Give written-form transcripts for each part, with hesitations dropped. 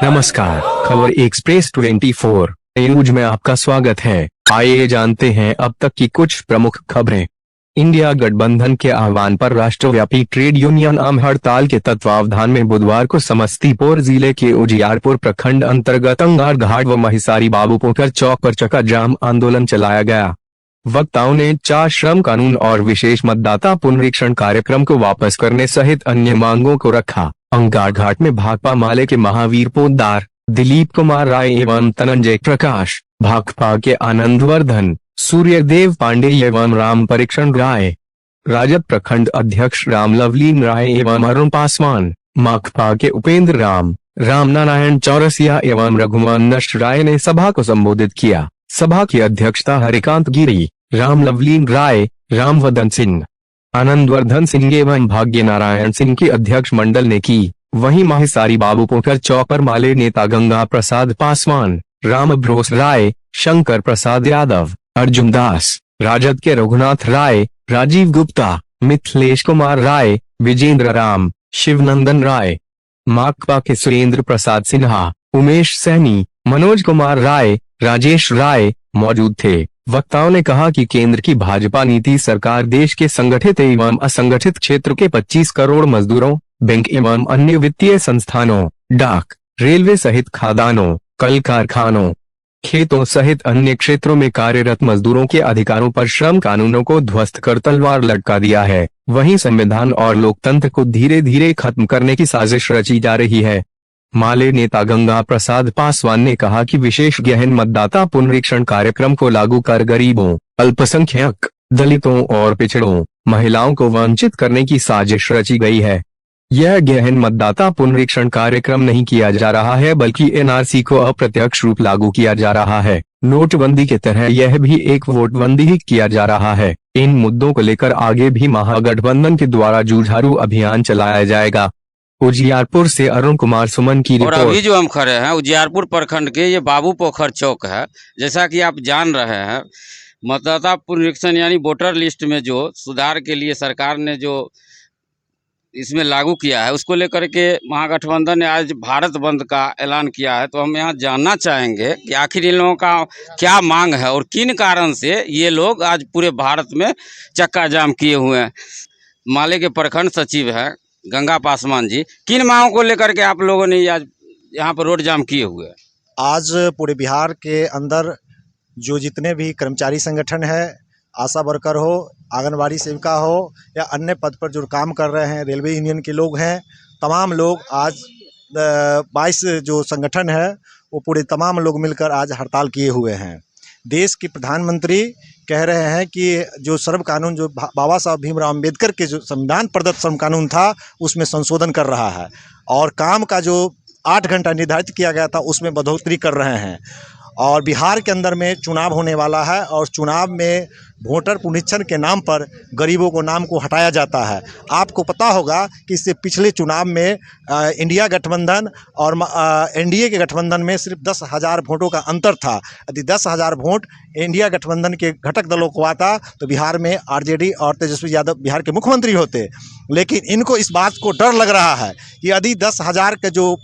नमस्कार, खबर express 24 news में आपका स्वागत है। आइए जानते हैं अब तक की कुछ प्रमुख खबरें। इंडिया गठबंधन के आह्वान पर राष्ट्रव्यापी ट्रेड यूनियन आम हड़ताल के तत्वावधान में बुधवार को समस्तीपुर जिले के उजियारपुर प्रखंड अंतर्गत अंगार घाट व महिसारी बाबूपोखर चौक पर चक्का जाम आंदोलन चलाया गया। वक्ताओं ने 4 श्रम कानून और विशेष मतदाता पुनरीक्षण कार्यक्रम को वापस करने सहित अन्य मांगों को रखा। अंगार घाट में भाकपा माले के महावीर पोद्दार, दिलीप कुमार राय एवं तनंजय प्रकाश, भाकपा के आनंदवर्धन, सूर्यदेव पांडे एवं राम परीक्षण राय, राजद प्रखंड अध्यक्ष राम लवलीन राय एवं अरुण पासवान, माकपा के उपेंद्र राम नारायण चौरसिया एवं रघुमान नष्ट राय ने सभा को संबोधित किया। सभा की अध्यक्षता हरिकांत गिरी, राम लवलीन राय, रामवदन सिंह, आनंदवर्धन सिंह एवं भाग्य नारायण सिंह की अध्यक्ष मंडल ने की। वहीं महिसारी बाबूपोखर चौक पर माले नेता गंगा प्रसाद पासवान, राम भरोस राय, शंकर प्रसाद यादव, अर्जुन दास, राजद के रघुनाथ राय, राजीव गुप्ता, मिथिलेश कुमार राय, विजेंद्र राम, शिवनंदन राय, माकपा के सुरेंद्र प्रसाद सिन्हा, उमेश सैनी, मनोज कुमार राय, राजेश राय मौजूद थे। वक्ताओं ने कहा कि केंद्र की भाजपा नीति सरकार देश के संगठित एवं असंगठित क्षेत्र के 25 करोड़ मजदूरों, बैंक एवं अन्य वित्तीय संस्थानों, डाक, रेलवे सहित खादानों, कल कारखानों, खेतों सहित अन्य क्षेत्रों में कार्यरत मजदूरों के अधिकारों पर श्रम कानूनों को ध्वस्त कर तलवार लटका दिया है। वहीं संविधान और लोकतंत्र को धीरे धीरे खत्म करने की साजिश रची जा रही है। माले नेता गंगा प्रसाद पासवान ने कहा कि विशेष गहन मतदाता पुनरीक्षण कार्यक्रम को लागू कर गरीबों, अल्पसंख्यक, दलितों और पिछड़ों, महिलाओं को वंचित करने की साजिश रची गई है। यह गहन मतदाता पुनरीक्षण कार्यक्रम नहीं किया जा रहा है, बल्कि एनआरसी को अप्रत्यक्ष रूप लागू किया जा रहा है। नोटबंदी की तरह यह भी एक वोटबंदी ही किया जा रहा है। इन मुद्दों को लेकर आगे भी महागठबंधन के द्वारा जुझारू अभियान चलाया जाएगा। उजियारपुर से अरुण कुमार सुमन की रिपोर्ट। और अभी जो हम खड़े हैं उजियारपुर प्रखंड के ये बाबूपोखर चौक है। जैसा कि आप जान रहे हैं, मतदाता पुनरीक्षण यानी वोटर लिस्ट में जो सुधार के लिए सरकार ने जो इसमें लागू किया है, उसको लेकर के महागठबंधन ने आज भारत बंद का ऐलान किया है। तो हम यहाँ जानना चाहेंगे कि आखिर इन लोगों का क्या मांग है और किन कारण से ये लोग आज पूरे भारत में चक्का जाम किए हुए हैं। माले के प्रखंड सचिव हैं गंगा पासवान जी, किन मांगों को लेकर के आप लोगों ने आज यहाँ पर रोड जाम किए हुए हैं? आज पूरे बिहार के अंदर जो जितने भी कर्मचारी संगठन है, आशा वर्कर हो, आंगनबाड़ी सेविका हो या अन्य पद पर जो काम कर रहे हैं, रेलवे यूनियन के लोग हैं, तमाम लोग आज 22 जो संगठन है वो पूरे तमाम लोग मिलकर आज हड़ताल किए हुए हैं। देश के प्रधानमंत्री कह रहे हैं कि जो श्रम कानून जो बाबा साहब भीमराव अम्बेडकर के जो संविधान प्रदत्त श्रम कानून था उसमें संशोधन कर रहा है और काम का जो 8 घंटा निर्धारित किया गया था उसमें बढ़ोतरी कर रहे हैं। और बिहार के अंदर में चुनाव होने वाला है और चुनाव में वोटर पुनरीक्षण के नाम पर गरीबों को नाम को हटाया जाता है। आपको पता होगा कि इससे पिछले चुनाव में इंडिया गठबंधन और एनडीए के गठबंधन में सिर्फ 10,000 वोटों का अंतर था। यदि 10,000 वोट इंडिया गठबंधन के घटक दलों को आता तो बिहार में आरजेडी और तेजस्वी यादव बिहार के मुख्यमंत्री होते। लेकिन इनको इस बात को डर लग रहा है कि यदि 10,000 का जो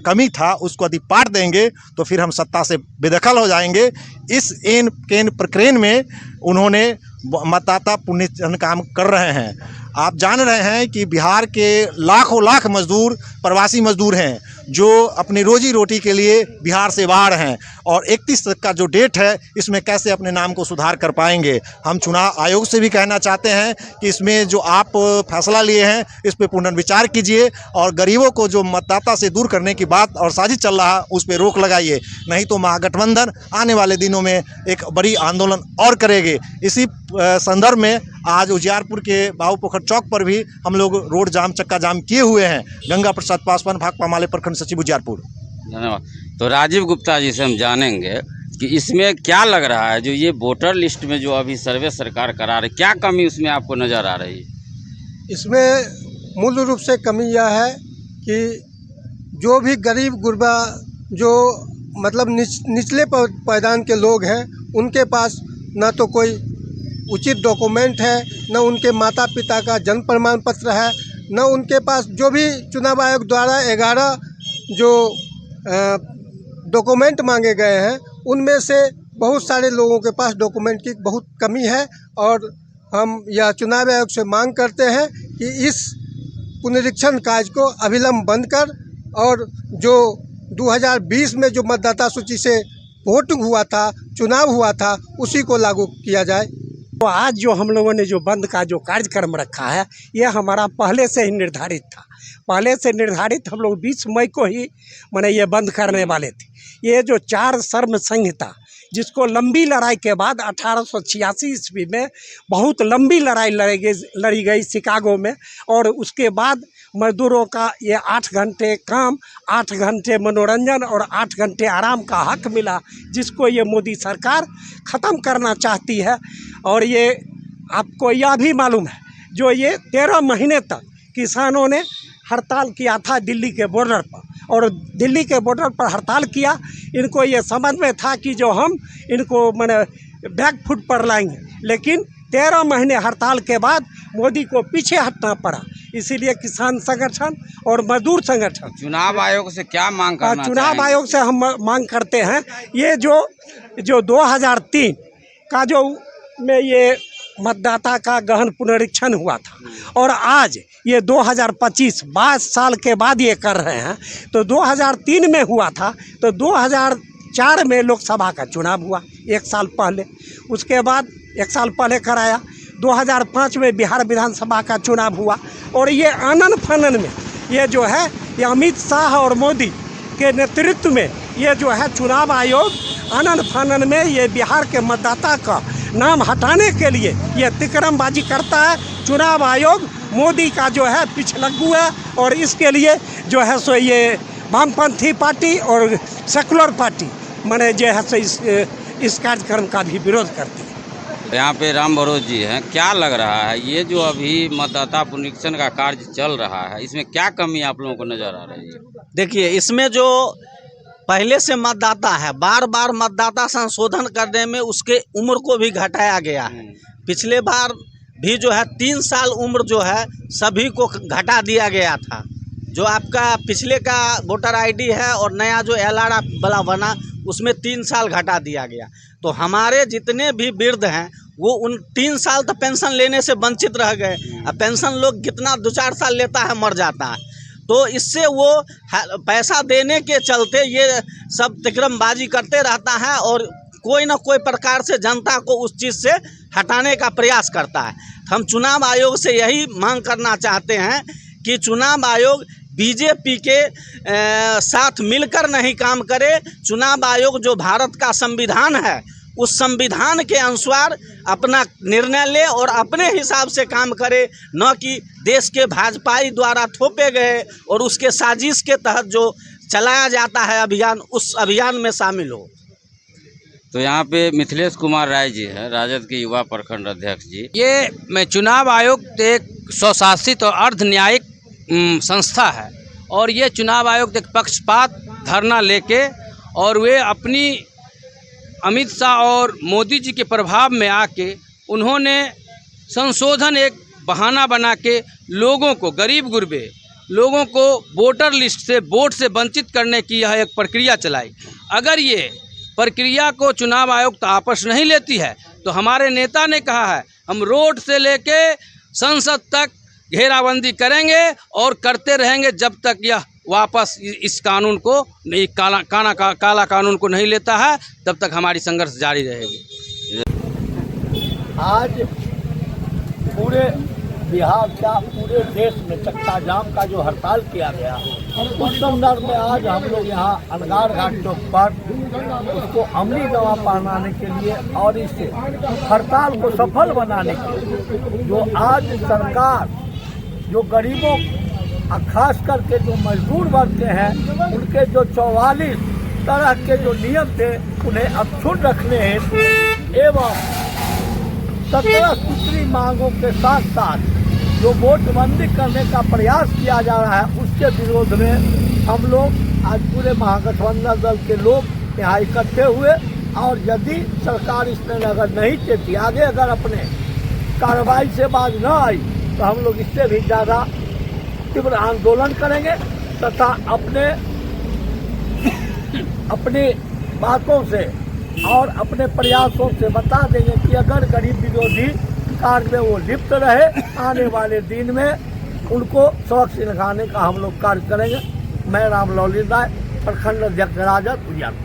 कमी था उसको यदि पाट देंगे तो फिर हम सत्ता से बेदखल हो जाएंगे। इस केन प्रक्रिया में उन्होंने मतदाता पुनरीक्षण काम कर रहे हैं। आप जान रहे हैं कि बिहार के लाखों लाख मजदूर प्रवासी मजदूर हैं जो अपनी रोजी रोटी के लिए बिहार से बाहर हैं और 31 तक का जो डेट है इसमें कैसे अपने नाम को सुधार कर पाएंगे। हम चुनाव आयोग से भी कहना चाहते हैं कि इसमें जो आप फैसला लिए हैं इस पर पुनर्विचार कीजिए और गरीबों को जो मतदाता से दूर करने की बात और साजिश चल रहा है उस पर रोक लगाइए, नहीं तो महागठबंधन आने वाले दिनों में एक बड़ी आंदोलन और करेगी। इसी संदर्भ में आज उजियारपुर के बाबूपोखर चौक पर भी हम लोग रोड जाम चक्का जाम किए हुए हैं। गंगा प्रसाद पासवान, भाकपा माले प्रखंड सचिव उजियारपुर। धन्यवाद। तो राजीव गुप्ता जी से हम जानेंगे कि इसमें क्या लग रहा है, जो ये वोटर लिस्ट में जो अभी सर्वे सरकार करा रही, क्या कमी उसमें आपको नज़र आ रही है? इसमें मूल रूप से कमी यह है कि जो भी गरीब गुरबा जो मतलब निचले पायदान के लोग हैं उनके पास न तो कोई उचित डॉक्यूमेंट है, न उनके माता पिता का जन्म प्रमाण पत्र है, न उनके पास जो भी चुनाव आयोग द्वारा 11 जो डॉक्यूमेंट मांगे गए हैं, उनमें से बहुत सारे लोगों के पास डॉक्यूमेंट की बहुत कमी है और हम यह चुनाव आयोग से मांग करते हैं कि इस पुनरीक्षण कार्य को अविलंब बंद कर और जो 2020 में जो मतदाता सूची से वोटिंग हुआ था, चुनाव हुआ था, उसी को लागू किया जाए। तो आज जो हम लोगों ने जो बंद का जो कार्यक्रम रखा है, ये हमारा पहले से ही निर्धारित था। पहले से निर्धारित हम लोग 20 मई को ही माने ये बंद करने वाले थे। ये जो 4 सर्म संहिता, जिसको लंबी लड़ाई के बाद 1886 ईस्वी में बहुत लंबी लड़ाई लड़ी गई शिकागो में, और उसके बाद मजदूरों का ये 8 घंटे काम, 8 घंटे मनोरंजन और 8 घंटे आराम का हक मिला, जिसको ये मोदी सरकार ख़त्म करना चाहती है। और ये आपको यह भी मालूम है, जो ये 13 महीने तक किसानों ने हड़ताल किया था दिल्ली के बॉर्डर पर, और दिल्ली के बॉर्डर पर हड़ताल किया, इनको ये समझ में था कि जो हम इनको माने बैक फुट पर लाएंगे, लेकिन 13 महीने हड़ताल के बाद मोदी को पीछे हटना पड़ा। इसीलिए किसान संगठन और मजदूर संगठन चुनाव आयोग से क्या मांग करना चुनाव आयोग से हम मांग करते हैं, ये जो 2003 का जो में ये मतदाता का गहन पुनरीक्षण हुआ था, और आज ये 2025 22 साल के बाद ये कर रहे हैं। तो 2003 में हुआ था, तो 2004 में लोकसभा का चुनाव हुआ 1 साल पहले, उसके बाद 1 साल पहले कराया। 2005 में बिहार विधानसभा का चुनाव हुआ, और ये आनन फानन में ये जो है ये अमित शाह और मोदी के नेतृत्व में ये जो है चुनाव आयोग आनन फानन में ये बिहार के मतदाता का नाम हटाने के लिए ये तिकरमबाजी करता है। चुनाव आयोग मोदी का जो है पिछलग्गू है, और इसके लिए जो है सो ये वामपंथी पार्टी और सेकुलर पार्टी माने जो है सो इस कार्यक्रम का भी विरोध करती है। यहाँ पे राम भरोस जी हैं, क्या लग रहा है ये जो अभी मतदाता पुनरीक्षण का कार्य चल रहा है, इसमें क्या कमी आप लोगों को नजर आ रही है? देखिए, इसमें जो पहले से मतदाता है, बार बार मतदाता संशोधन करने में उसके उम्र को भी घटाया गया है। पिछले बार भी जो है 3 साल उम्र जो है सभी को घटा दिया गया था। जो आपका पिछले का वोटर आईडी है और नया जो एलआर वाला बना, उसमें 3 साल घटा दिया गया। तो हमारे जितने भी वृद्ध हैं वो उन 3 साल तो पेंशन लेने से वंचित रह गए। अब पेंशन लोग कितना 2-4 साल लेता है, मर जाता है। तो इससे वो पैसा देने के चलते ये सब तिकरमबाजी करते रहता है, और कोई ना कोई प्रकार से जनता को उस चीज़ से हटाने का प्रयास करता है। हम चुनाव आयोग से यही मांग करना चाहते हैं कि चुनाव आयोग बीजेपी के साथ मिलकर नहीं काम करे। चुनाव आयोग जो भारत का संविधान है, उस संविधान के अनुसार अपना निर्णय ले और अपने हिसाब से काम करे, न कि देश के भाजपाई द्वारा थोपे गए और उसके साजिश के तहत जो चलाया जाता है अभियान, उस अभियान में शामिल हो। तो यहाँ पे मिथिलेश कुमार राय जी हैं, राजद के युवा प्रखंड अध्यक्ष जी। ये मैं चुनाव आयोग एक स्वशासित और अर्ध न्यायिक संस्था है, और ये चुनाव आयोग एक पक्षपात धरना लेके, और वे अपनी अमित शाह और मोदी जी के प्रभाव में आके उन्होंने संशोधन एक बहाना बना के लोगों को, गरीब गुरबे लोगों को वोटर लिस्ट से, वोट से वंचित करने की यह एक प्रक्रिया चलाई। अगर ये प्रक्रिया को चुनाव आयोग तो आपस नहीं लेती है, तो हमारे नेता ने कहा है हम रोड से लेके संसद तक घेराबंदी करेंगे और करते रहेंगे जब तक यह वापस इस कानून को, काला कानून को नहीं लेता है, तब तक हमारी संघर्ष जारी रहेगी। आज पूरे बिहार का, पूरे देश में चक्का जाम का जो हड़ताल किया गया, उस संदर्भ में आज हम लोग यहाँ अनगार घाट चौक पर उसको अमली जवाब पहनाने के लिए और इस हड़ताल को सफल बनाने के लिए जो आज सरकार जो गरीबों खास करके जो मजदूर वर्ग के हैं, उनके जो 44 तरह के जो नियम थे उन्हें अक्षुण्ण रखने एवं 17 सूत्री मांगों के साथ साथ जो वोटबंदी करने का प्रयास किया जा रहा है, उसके विरोध में हम लोग आज पूरे महागठबंधन दल के लोग यहाँ इकट्ठे हुए। और यदि सरकार इसमें अगर नहीं चलती, आगे अगर अपने कार्रवाई से बाज न आई, तो हम लोग इससे भी ज़्यादा तीव्र आंदोलन करेंगे तथा अपने अपनी बातों से और अपने प्रयासों से बता देंगे कि अगर गरीब विरोधी कार्य में वो लिप्त रहे, आने वाले दिन में उनको सबक सिखाने का हम लोग कार्य करेंगे। मैं राम लौली राय, प्रखंड अध्यक्ष राजद उजियारपुर।